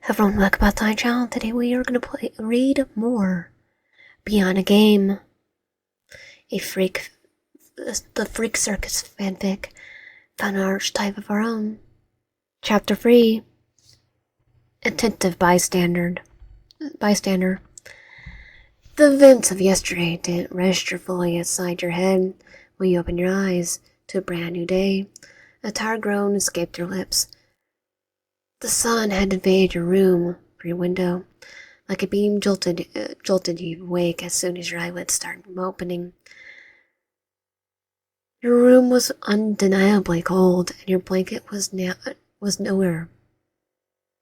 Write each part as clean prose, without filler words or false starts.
Everyone, welcome back to my channel. Today we are going to read more Beyond a Game, the Freak Circus fanfic, found an archetype of our own. Chapter 3, Attentive Bystander. The events of yesterday didn't register fully inside your head when you opened your eyes to a brand new day. A tired groan escaped your lips. The sun had invaded your room through your window. Like a beam jolted you awake as soon as your eyelids started opening. Your room was undeniably cold, and your blanket was nowhere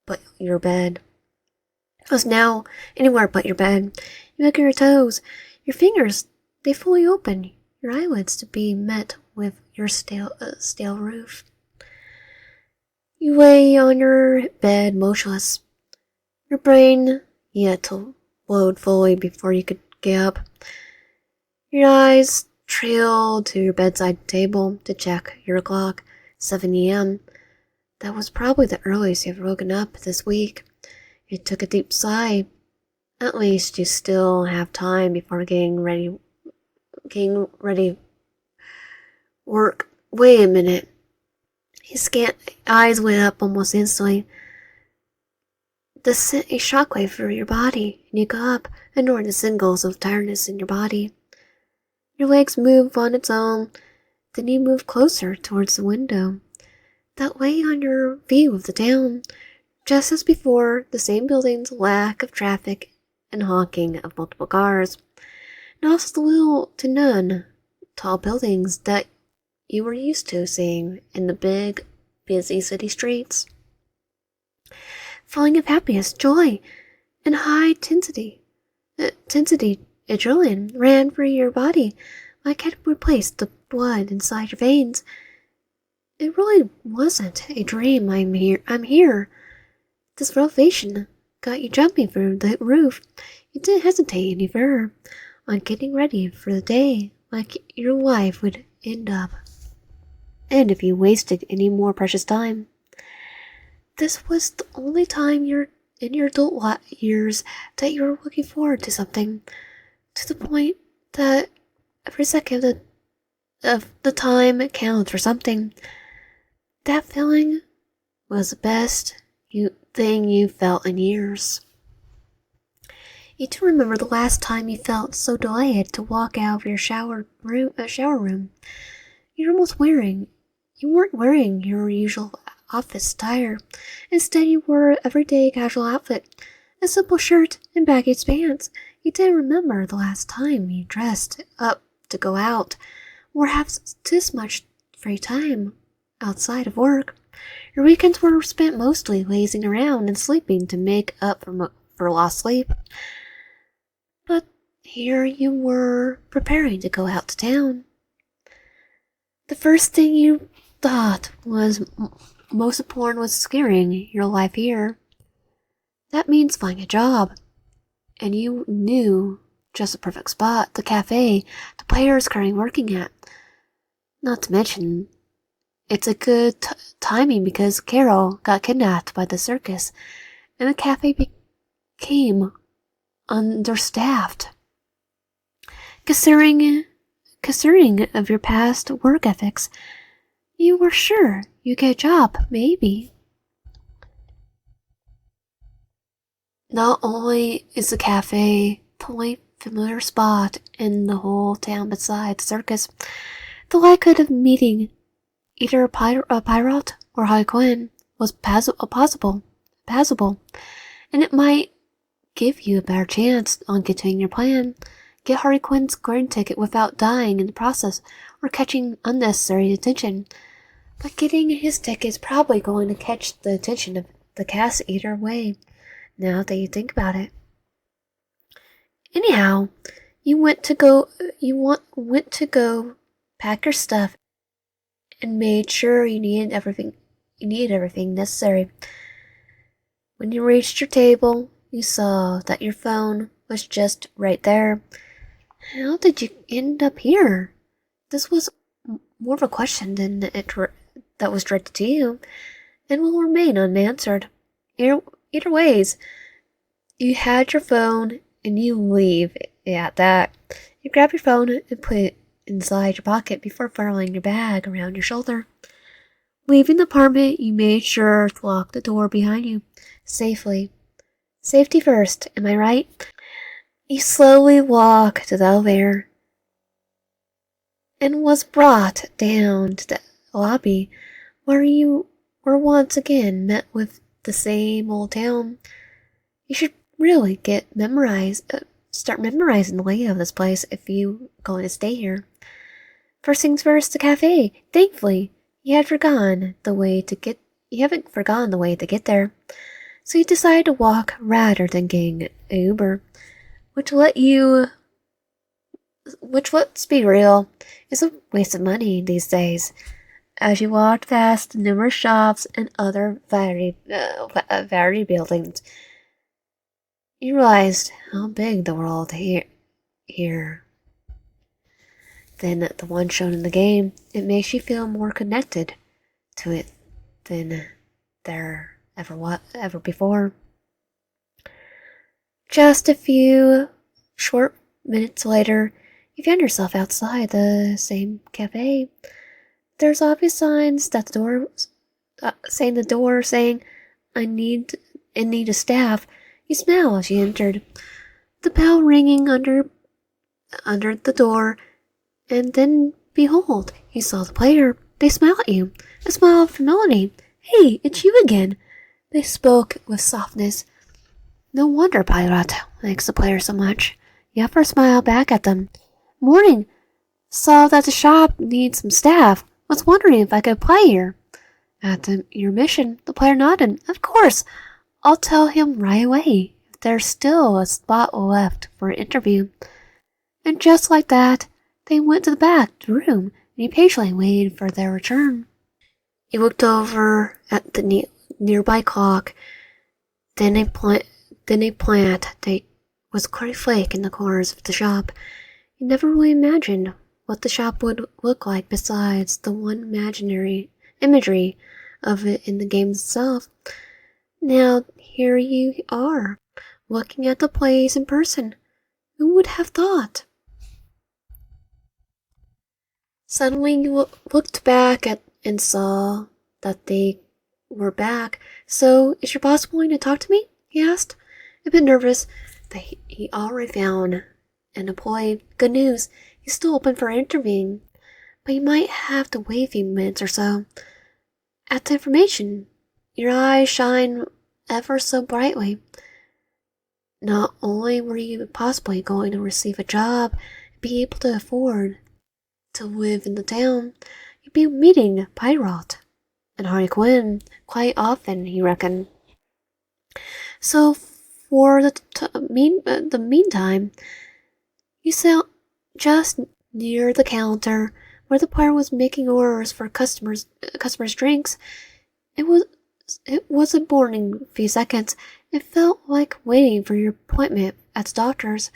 but your bed. It was now anywhere but your bed. You look at your toes. Your fingers, they fully open. Your eyelids to be met with your stale roof. You lay on your bed motionless, your brain yet to load fully before you could get up. Your eyes trailed to your bedside table to check your clock, 7 a.m. That was probably the earliest you've woken up this week. You took a deep sigh. At least you still have time before getting ready work. Wait a minute. His eyes lit up almost instantly. Sent a shockwave through your body, and you got up, ignoring the signals of tiredness in your body. Your legs moved on its own, then you moved closer towards the window. That lay on your view of the town. Just as before, the same buildings, lack of traffic, and honking of multiple cars. And also the little to none tall buildings that you were used to seeing in the big, busy city streets. Feeling of happiness, joy, and high intensity adrenaline ran through your body like it replaced the blood inside your veins. It really wasn't a dream. I'm here. This revelation got you jumping through the roof. You didn't hesitate any further on getting ready for the day like your life would end up. And if you wasted any more precious time. This was the only time in your adult years that you were looking forward to something, to the point that every second of the time counts for something. That feeling was the best thing you felt in years. You do remember the last time you felt so delighted to walk out of your shower room. You weren't wearing your usual office attire. Instead, you wore everyday casual outfit, a simple shirt and baggy pants. You didn't remember the last time you dressed up to go out, or have this much free time outside of work. Your weekends were spent mostly lazing around and sleeping to make up for lost sleep. But here you were preparing to go out to town. The first thing you thought was most important was securing your life here. That means finding a job. And you knew just the perfect spot, the cafe the player is currently working at. Not to mention, it's a good timing because Carol got kidnapped by the circus, and the cafe became understaffed. Considering of your past work ethics, you were sure you'd get a job, maybe. Not only is the cafe the only familiar spot in the whole town besides the circus, the likelihood of meeting either a pirate or Harley Quinn was possible, and it might give you a better chance on continuing your plan. Get Harley Quinn's garden ticket without dying in the process or catching unnecessary attention. But getting his ticket is probably going to catch the attention of the cast either way, now that you think about it. Anyhow, you went to go pack your stuff and made sure you needed everything necessary. When you reached your table, you saw that your phone was just right there. How did you end up here? This was more of a question than that was directed to you, and will remain unanswered. Either ways, you had your phone and you leave at that. You grab your phone and put it inside your pocket before furling your bag around your shoulder. Leaving the apartment, you made sure to lock the door behind you safely. Safety first, am I right? You slowly walk to the elevator and was brought down to the lobby where you were once again met with the same old town. You should really start memorizing the layout of this place if you going to stay here. First things first, the cafe. Thankfully, you haven't forgotten the way to get there. So you decide to walk rather than getting an Uber, which let's be real, is a waste of money these days. As you walked past numerous shops and other varied buildings, you realized how big the world here than the one shown in the game. It makes you feel more connected to it than there ever before. Just a few short minutes later, you find yourself outside the same cafe. There's obvious signs that the door saying, I need a staff. You smile as you entered. The bell ringing under the door, and then behold, you saw the player. They smile at you, a smile of familiarity. Hey, it's you again. They spoke with softness. No wonder Pilot likes the player so much. You offer a smile back at them. Morning. Saw that the shop needs some staff. Was wondering if I could play here. At your mission, the player nodded. Of course. I'll tell him right away if there's still a spot left for an interview. And just like that, they went to the back room and he patiently waited for their return. He looked over at the nearby clock, then a plant that was quite a flake in the corners of the shop. He never really imagined what the shop would look like besides the one imaginary imagery of it in the game itself. Now here you are, looking at the place in person. Who would have thought? Suddenly you looked back and saw that they were back. So, is your boss willing to talk to me? He asked, a bit nervous that he already found an employee. Good news, he's still open for interviewing, but you might have to wait a few minutes or so. At the information, your eyes shine ever so brightly. Not only were you possibly going to receive a job and be able to afford to live in the town, you'd be meeting Pyroth and Harley Quinn quite often, he reckoned. So for the meantime, you sat just near the counter where the player was making orders for customers' drinks. It was a boring few seconds. It felt like waiting for your appointment at the doctor's.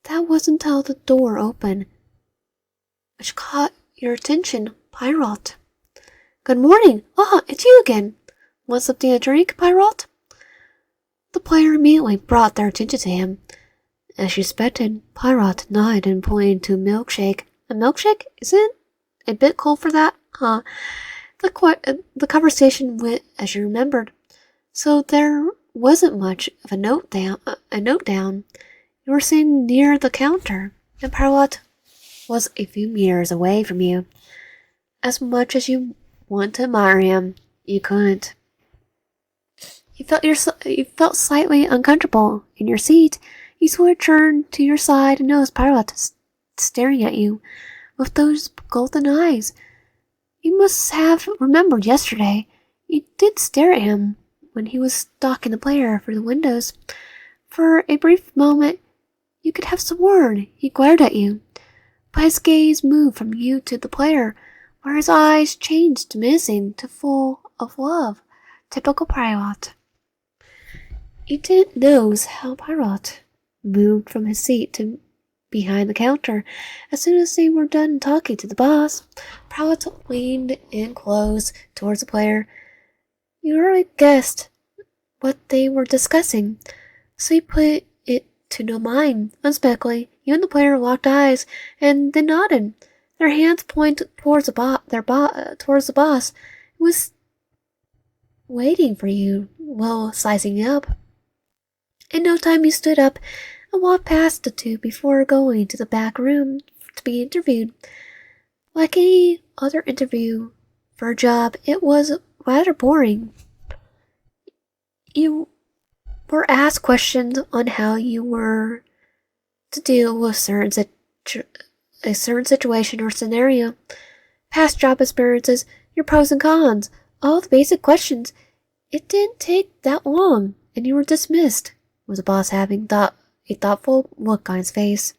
That was until the door opened, which caught your attention, Pyroth. Good morning. It's you again. Want something to drink, Pyroth? The player immediately brought their attention to him. As you expected, Pyroth nodded and pointed to a milkshake. A milkshake? Isn't it a bit cold for that? The conversation went as you remembered, so there wasn't much of a note down. You were sitting near the counter, and Pyroth was a few meters away from you. As much as you wanted to admire him, you couldn't. You felt slightly uncomfortable in your seat. You sort of turned to your side and noticed Pyroth staring at you with those golden eyes. You must have remembered yesterday. You did stare at him when he was stalking the player through the windows. For a brief moment, you could have sworn he glared at you. But his gaze moved from you to the player, where his eyes changed menacing to full of love. Typical Pyroth. You didn't notice how Pyroth moved from his seat to behind the counter. As soon as they were done talking to the boss, Pyroth leaned in close towards the player. You were a guest what they were discussing, so he put it to no mind. Unexpectedly, you and the player locked eyes, and then nodded. Their hands pointed towards towards the boss, who was waiting for you while sizing up. In no time, you stood up and walked past the two before going to the back room to be interviewed. Like any other interview for a job, it was rather boring. You were asked questions on how you were to deal with a certain situation or scenario, past job experiences, your pros and cons, all the basic questions. It didn't take that long, and you were dismissed, with the boss having a thoughtful look on his face.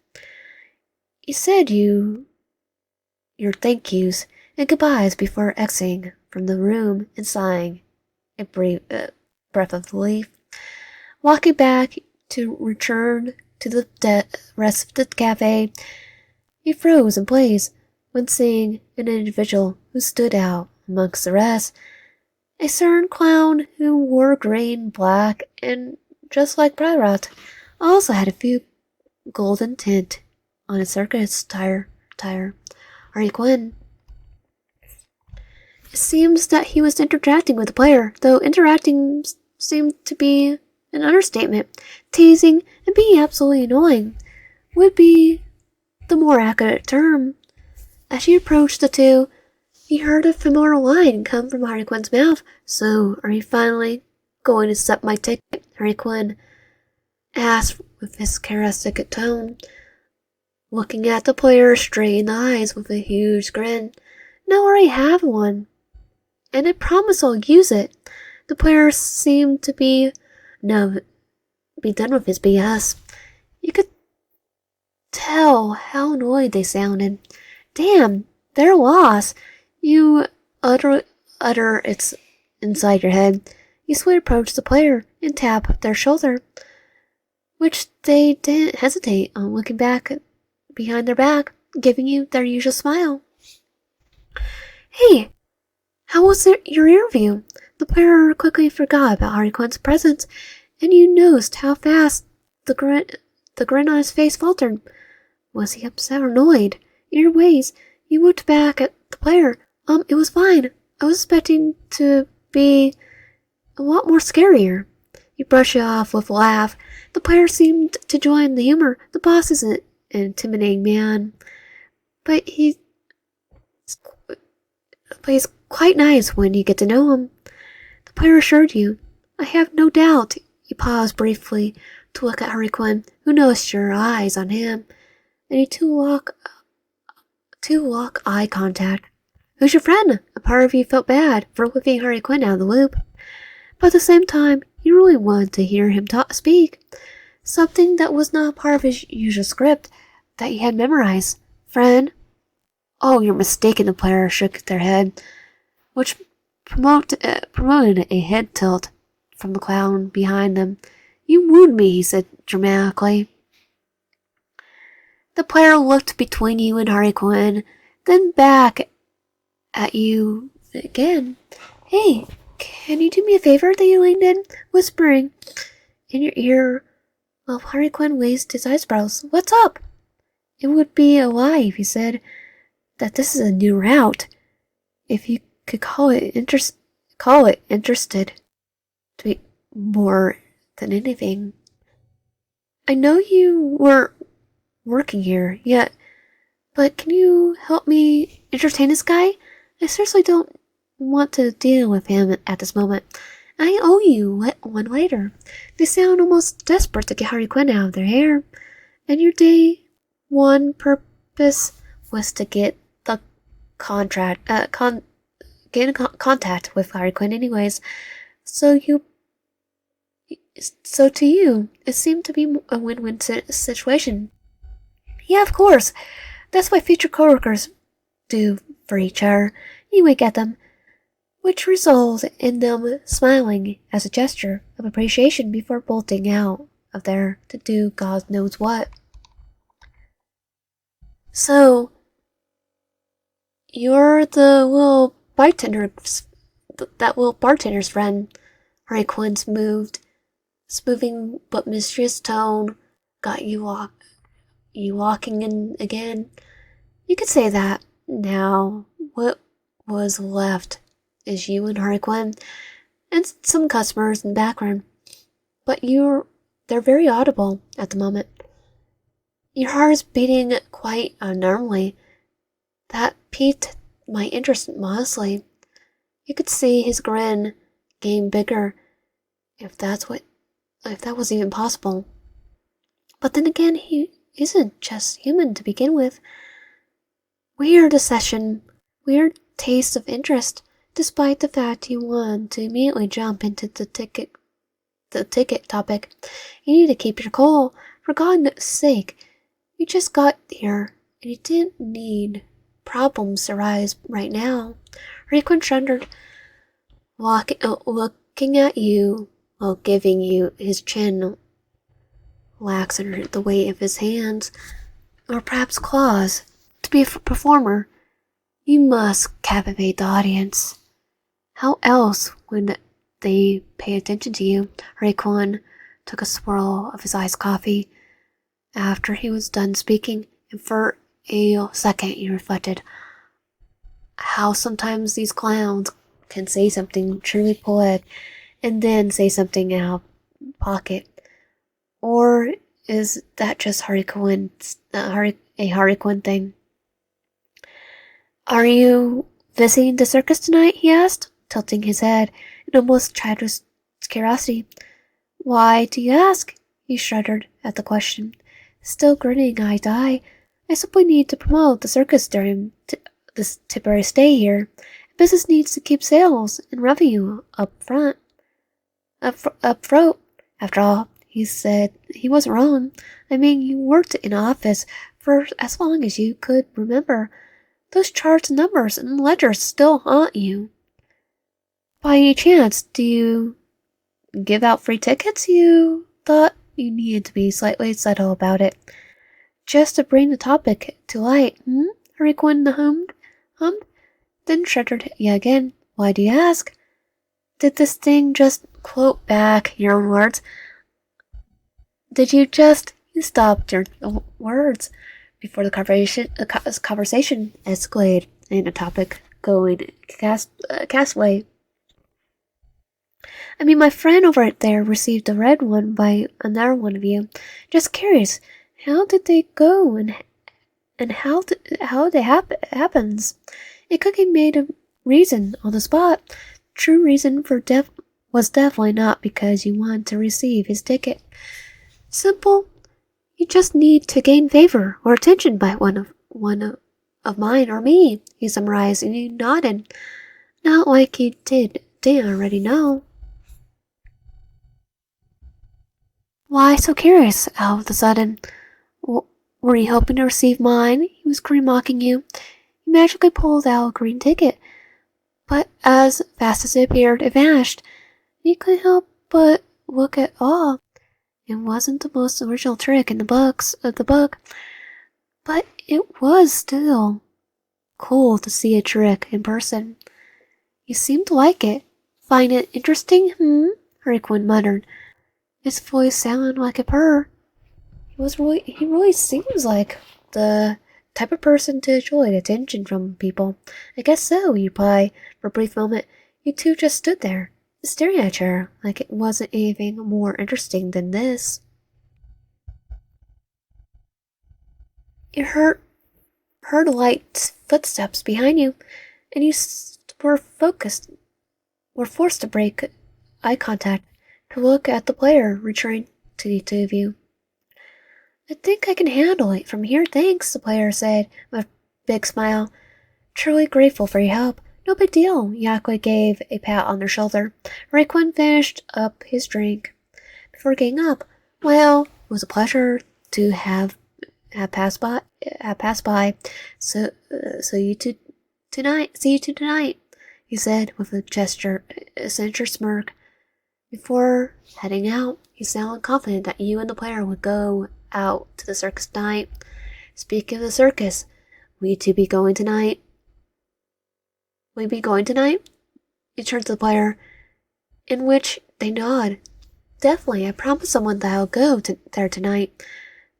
He said your thank yous and goodbyes before exiting from the room and sighing a brief breath of relief. Walking back to return to the rest of the cafe, he froze in place when seeing an individual who stood out amongst the rest. A certain clown who wore green and black and, just like Pryrot, also had a few golden tint on his circus tire. Harley Quinn. It seems that he was interacting with the player, though interacting seemed to be an understatement. Teasing and being absolutely annoying would be the more accurate term. As he approached the two, he heard a familiar line come from Harley Quinn's mouth. "So, are you finally going to accept my ticket?" Harley Quinn asked with his characteristic tone, looking at the player straight in the eyes with a huge grin. "No, I already have one, and I promise I'll use it." The player seemed to be done with his BS. You could tell how annoyed they sounded. "Damn, they're lost." You utter it's inside your head. You swiftly approach the player and tap their shoulder, which they didn't hesitate on looking back behind their back, giving you their usual smile. "Hey, how was your interview?" The player quickly forgot about Harley Quinn's presence, and you noticed how fast the grin on his face faltered. Was he upset or annoyed? In your ways, you looked back at the player. It was fine. I was expecting to be a lot more scarier." You brush it off with a laugh. The player seemed to join the humor. The boss isn't an intimidating man, but he's quite nice when you get to know him. The player assured you. "I have no doubt." You paused briefly to look at Harley Quinn, who noticed your eyes on him, and you two lock eye contact. "Who's your friend?" A part of you felt bad for leaving Harley Quinn out of the loop, but at the same time, you really wanted to hear him speak. Something that was not part of his usual script that he had memorized. "Friend?" "Oh, you're mistaken." The player shook their head, which promoted a head tilt from the clown behind them. "You wooed me," he said dramatically. The player looked between you and Harley Quinn, then back at you again. "Hey, can you do me a favor?" They leaned in, whispering in your ear while Harley Quinn raised his eyebrows. "What's up?" "It would be a lie if you said that this is a new route. If you could call it interested to be more than anything. I know you weren't working here yet, but can you help me entertain this guy? I seriously don't want to deal with him at this moment. I owe you one later." They sound almost desperate to get Harley Quinn out of their hair, and your day one purpose was to get the get in contact with Harley Quinn anyways. So to you, it seemed to be a win-win situation. "Yeah, of course. That's what future coworkers do for each other." You wink at them, which results in them smiling as a gesture of appreciation before bolting out of there to do God knows what. "So, you're the little bartender's friend Harley Quinn's smoothing but mysterious tone got you walking in again. You could say that. Now, what was left is you and Harley Quinn, and some customers in the background. But they're very audible at the moment. Your heart is beating quite abnormally. That piqued my interest modestly. You could see his grin getting bigger, if that was even possible. But then again, he isn't just human to begin with. Weird taste of interest, despite the fact you want to immediately jump into the ticket topic. You need to keep your cool. For God's sake, you just got here, and you didn't need problems to arise right now. Riquin shuddered, looking at you while giving you his chin lax under the weight of his hands, or perhaps claws. To be a performer, you must captivate the audience. How else would they pay attention to you? Raekwon took a swirl of his iced coffee after he was done speaking, and for a second he reflected how sometimes these clowns can say something truly poetic and then say something out of pocket. Or is that just a Harley Quinn thing? Are you visiting the circus tonight? He asked, tilting his head in almost childish curiosity. Why do you ask? He shuddered at the question, still grinning eye to eye. I simply need to promote the circus during this temporary stay here. Business needs to keep sales and revenue up front. After all, he said he wasn't wrong. I mean, you worked in an office for as long as you could remember. Those charts and numbers and ledgers still haunt you. By any chance, do you give out free tickets? You thought you needed to be slightly subtle about it. Just to bring the topic to light, Harlequin hummed, then shuddered yet again. Why do you ask? Did this thing just quote back your own words? Did you stopped your words before the conversation escalated and the topic going castaway. I mean, my friend over there received a red one by another one of you. Just curious, how did they go and how they happens? It could be made a reason on the spot. True reason was definitely not because you wanted to receive his ticket. Simple. You just need to gain favor or attention by one of mine or me, he summarized, and he nodded. Not like he didn't already know. Why so curious, all of a sudden? Were you hoping to receive mine? He was mocking you. He magically pulled out a green ticket, but as fast as it appeared, it vanished. You couldn't help but look at awe. It wasn't the most original trick in the book, but it was still cool to see a trick in person. You seem to like it. Find it interesting, Riquin muttered. His voice sounded like a purr. He really seems like the type of person to enjoy attention from people. I guess so, he replied. For a brief moment, you two just stood there, staring at her like it wasn't anything more interesting than this. You heard light footsteps behind you, and you were forced to break eye contact to look at the player returning to the two of you. I think I can handle it from here, thanks, the player said with a big smile. Truly grateful for your help. No big deal, Yakui gave a pat on their shoulder. Raekwon finished up his drink before getting up. Well, it was a pleasure to have passed by. So see you two tonight, he said with a censure smirk. Before heading out, he sounded confident that you and the player would go out to the circus tonight. Speaking of the circus, will you two be going tonight? Will you be going tonight? He turned to the player. in which they nod. Definitely, I promised someone that I'll go there tonight.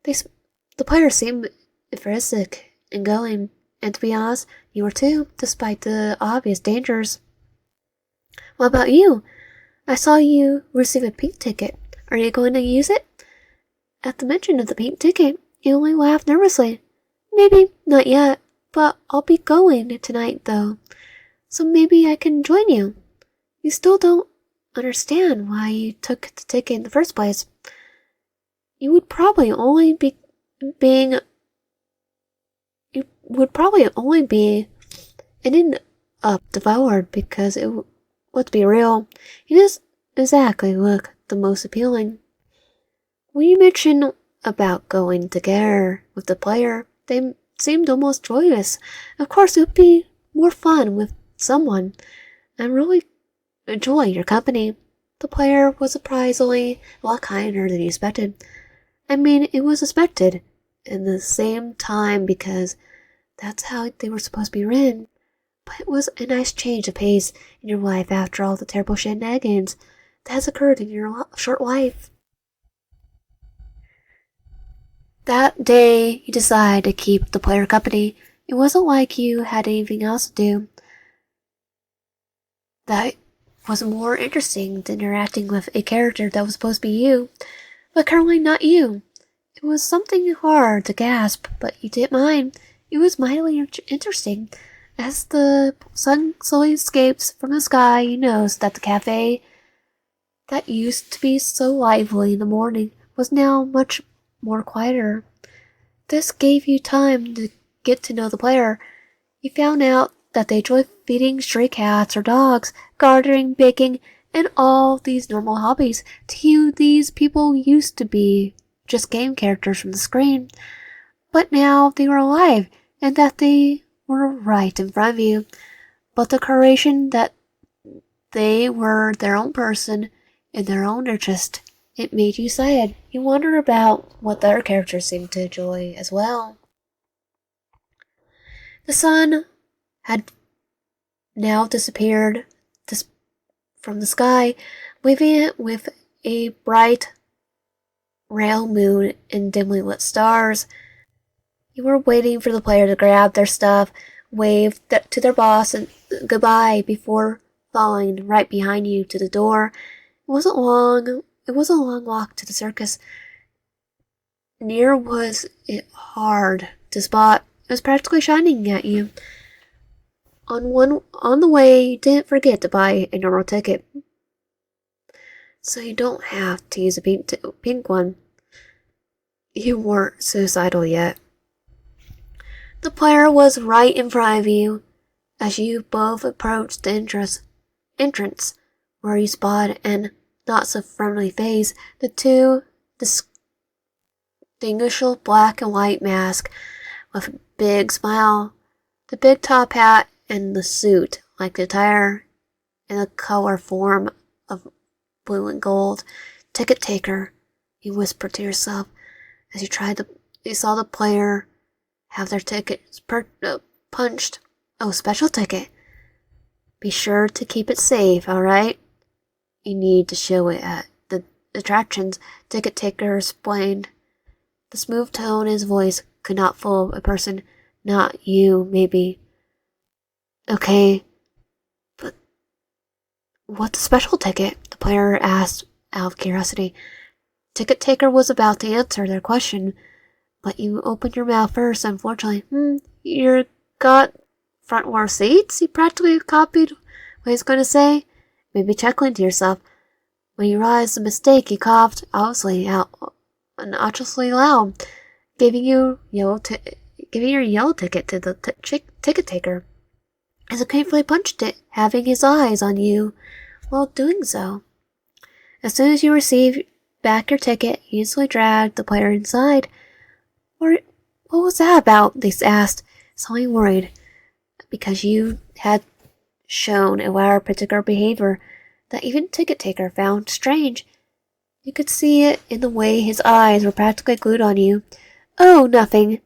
The players seem enthusiastic in going, and to be honest, you were too, despite the obvious dangers. What about you? I saw you receive a pink ticket. Are you going to use it? At the mention of the pink ticket, you only laughed nervously. Maybe not yet, but I'll be going tonight though, so maybe I can join you. You still don't understand why you took the ticket in the first place. You would probably only be ending up devoured because let's be real, it doesn't exactly look the most appealing. When you mentioned about going together with the player, they seemed almost joyous. Of course, it would be more fun with someone. I really enjoy your company. The player was surprisingly a lot kinder than you expected. I mean, it was expected in the same time because that's how they were supposed to be written. But it was a nice change of pace in your life after all the terrible shenanigans that has occurred in your short life. That day, you decided to keep the player company. It wasn't like you had anything else to do that was more interesting than interacting with a character that was supposed to be you, but currently not you. It was something hard to grasp, but you didn't mind. It was mildly interesting. As the sun slowly escapes from the sky, you notice that the cafe that used to be so lively in the morning was now much more quieter. This gave you time to get to know the player. You found out that they enjoy feeding stray cats or dogs, gardening, baking, and all these normal hobbies. To you, these people used to be just game characters from the screen, but now they were alive, and that they were right in front of you. But the correlation that they were their own person in their own interest, it made you sad. You wondered about what the other characters seemed to enjoy as well. The sun had now disappeared from the sky, leaving it with a bright, pale moon and dimly lit stars. You were waiting for the player to grab their stuff, wave to their boss and goodbye before following right behind you to the door. It was a long walk to the circus. Near was it hard to spot. It was practically shining at you. On the way, you didn't forget to buy a normal ticket, so you don't have to use a pink one. You weren't suicidal yet. The player was right in front of you as you both approached the entrance, where you spotted an not so friendly face, the two distinguishable black and white mask with a big smile, the big top hat, and the suit, like the attire in the color form of blue and gold. Ticket taker, you whispered to yourself as you saw the player have their tickets punched. Oh, special ticket. Be sure to keep it safe, alright? You need to show it at the attractions, ticket taker explained. The smooth tone in his voice could not fool a person, not you, maybe. Okay, but what's a special ticket? The player asked out of curiosity. Ticket taker was about to answer their question, but you opened your mouth first, unfortunately. You got front row seats? He practically copied what he's going to say. Maybe chuckling to yourself. When you realized the mistake, he coughed, obviously loud, giving your yellow ticket to the ticket taker. As he painfully punched it, having his eyes on you while doing so. As soon as you received back your ticket, you instantly dragged the player inside. What was that about? They asked, slightly worried, because you had shown a rare particular behavior that even ticket taker found strange. You could see it in the way his eyes were practically glued on you. Oh, nothing.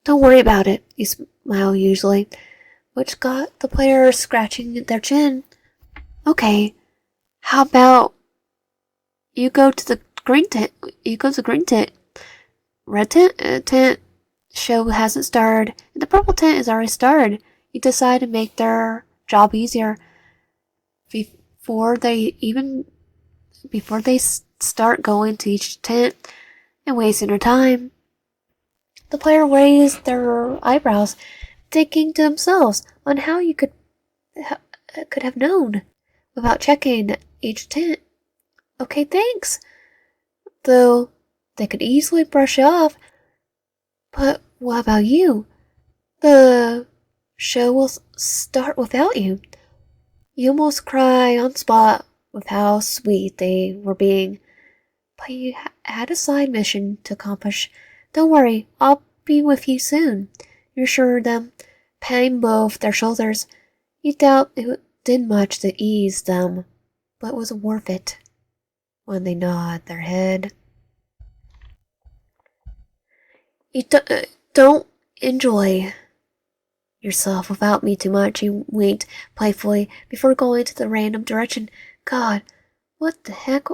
Don't worry about it, you smiled usually, which got the player scratching their chin. Okay, How about you go to the green tent? You go to the green tent. Red tent show hasn't started, and the purple tent is already started. You decide to make their job easier before they even before they start going to each tent and wasting their time. The player raised their eyebrows, thinking to themselves on how you could have known without checking each tent. Okay, thanks. Though they could easily brush it off. But what about you? The show will start without you. You almost cry on spot with how sweet they were being. But you had a side mission to accomplish. Don't worry, I'll be with you soon. You assured them, patting both their shoulders. You doubt it did much to ease them, but it was worth it when they nod their head. You don't enjoy yourself without me too much, you winked playfully before going to the random direction. God, what the heck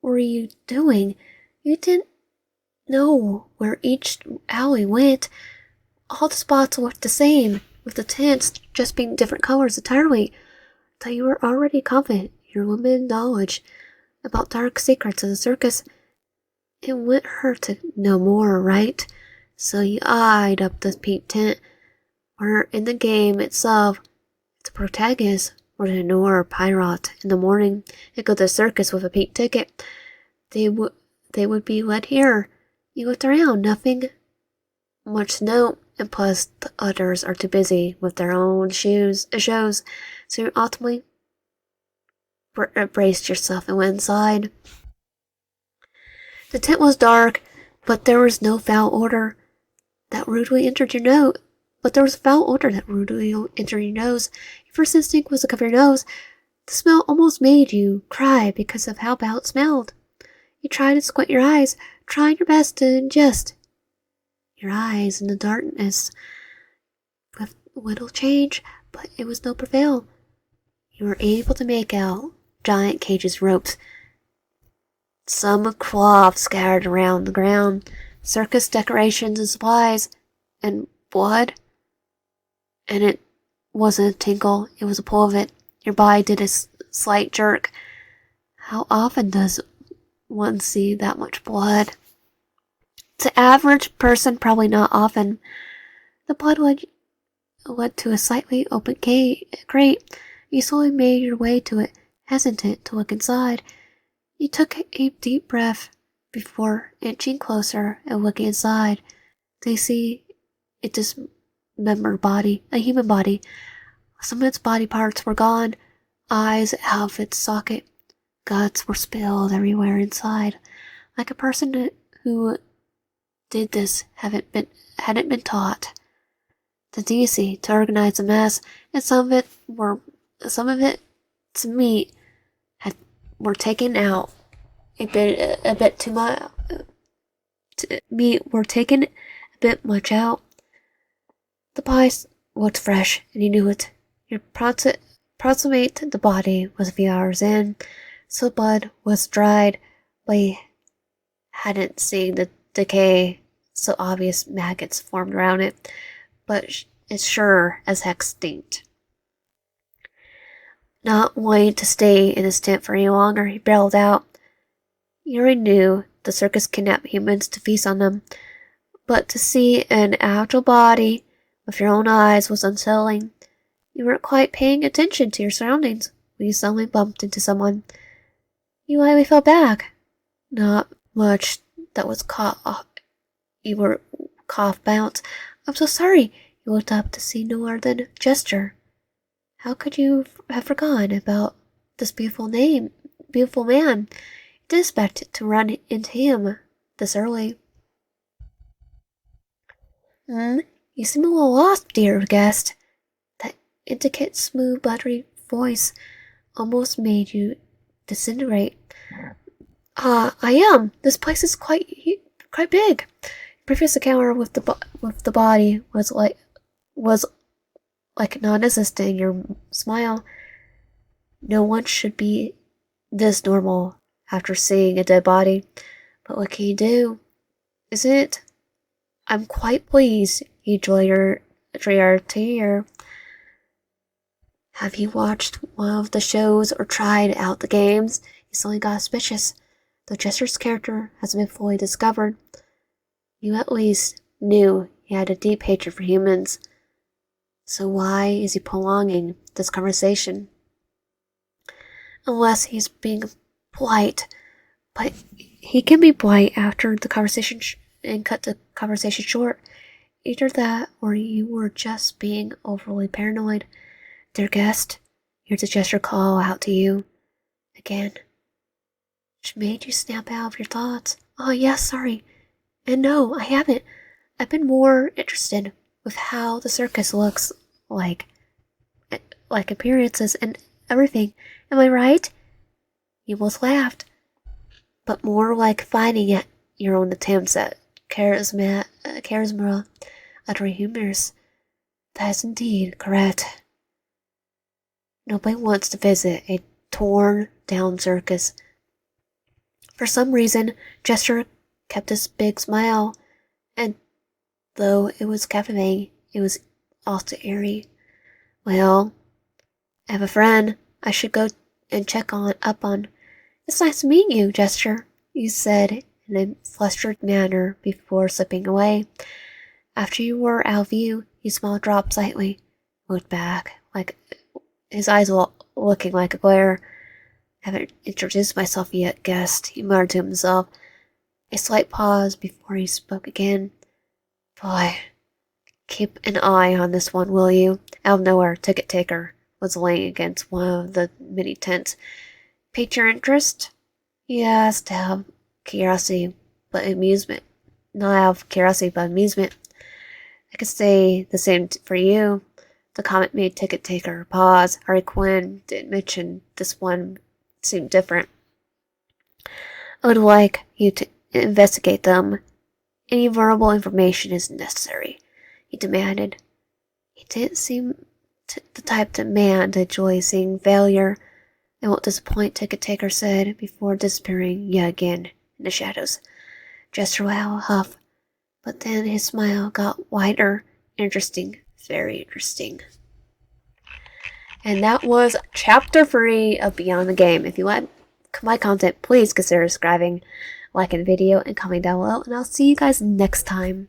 were you doing? You didn't know where each alley went. All the spots looked the same, with the tents just being different colors entirely. That you were already confident in your limited knowledge about dark secrets of the circus. It wouldn't hurt to know more, right? So you eyed up the pink tent, where in the game itself, the protagonist would ignore Pirate in the morning and go to the circus with a pink ticket. They would be led here. You looked around, nothing much to note, and plus the others are too busy with their own shows, so you ultimately braced yourself and went inside. The tent was dark, but there was no foul odor that rudely entered your nose. Your first instinct was to cover your nose. The smell almost made you cry because of how bad it smelled. You tried to squint your eyes, trying your best to ingest your eyes in the darkness with little change, but it was no prevail. You were able to make out giant cages ropes, some cloth scattered around the ground, circus decorations and supplies, and blood. And it wasn't a tinkle, it was a pull of it. Your body did a slight jerk. How often does one see that much blood? To average person, probably not often. The blood led to a slightly open crate. You slowly made your way to it, hesitant to look inside. You took a deep breath before inching closer and looking inside. They see a dismembered body, a human body. Some of its body parts were gone, eyes out of its socket. Guts were spilled everywhere inside, like a person who did this hadn't been taught the decency to organize a mess, and some of its meat were taken out a bit too much. Meat were taken a bit much out. The pie looked fresh, and you knew it. Your proximate the body was a few hours in, so blood was dried, but he hadn't seen the decay, so obvious maggots formed around it, but it's sure as heck stinked. Not wanting to stay in his tent for any longer, he barreled out. You already knew the circus kidnapped humans to feast on them, but to see an actual body with your own eyes was unsettling. You weren't quite paying attention to your surroundings when you suddenly bumped into someone. You lightly fell back. Not much that was caught off. You were cough bounce. I'm so sorry. You looked up to see no other than Gesture. How could you have forgotten about this beautiful man? You didn't expect to run into him this early. You seem a little lost, dear guest. That intricate, smooth, buttery voice almost made you disintegrate. I am. This place is quite big. Previous encounter with the body was like non-existent in your smile. No one should be this normal after seeing a dead body. But what can you do? Isn't it? I'm quite pleased you drew your tear. Have you watched one of the shows or tried out the games? You suddenly got suspicious. The Jester's character hasn't been fully discovered. You at least knew he had a deep hatred for humans. So why is he prolonging this conversation? Unless he's being polite. But he can be polite after the conversation and cut the conversation short. Either that or you were just being overly paranoid. Dear guest, here's a gesture call out to you. Again. Which made you snap out of your thoughts. Oh, yes, sorry. And no, I haven't. I've been more interested with how the circus looks like appearances and everything. Am I right? You both laughed. But more like finding at your own attempts at charisma utterly humorous. That is indeed correct. Nobody wants to visit a torn-down circus. For some reason, Jester kept his big smile, and though it was captivating, it was also eerie. Well, I have a friend I should go and check up on. It's nice meeting you, Jester, you said in a flustered manner before slipping away. After you were out of view, his smile dropped slightly, looked back, like his eyes were looking like a glare. Haven't introduced myself yet, guest, he muttered to himself. A slight pause before he spoke again. Boy, keep an eye on this one, will you? Out of nowhere, Ticket Taker was laying against one of the mini tents. Piqued your interest? He asked out of curiosity, but amusement. Not out of curiosity, but amusement. I could say the same for you. The comment made Ticket Taker pause. Harley Quinn didn't mention this one seemed different. I would like you to investigate them. Any verbal information is necessary, he demanded. He didn't seem the type to man to enjoy seeing failure. I won't disappoint, Ticket Taker said, before disappearing yet again in the shadows. Jester let out a huff, but then his smile got wider. Interesting, very interesting. And that was Chapter 3 of Beyond the Game. If you like my content, please consider subscribing, liking the video, and commenting down below. And I'll see you guys next time.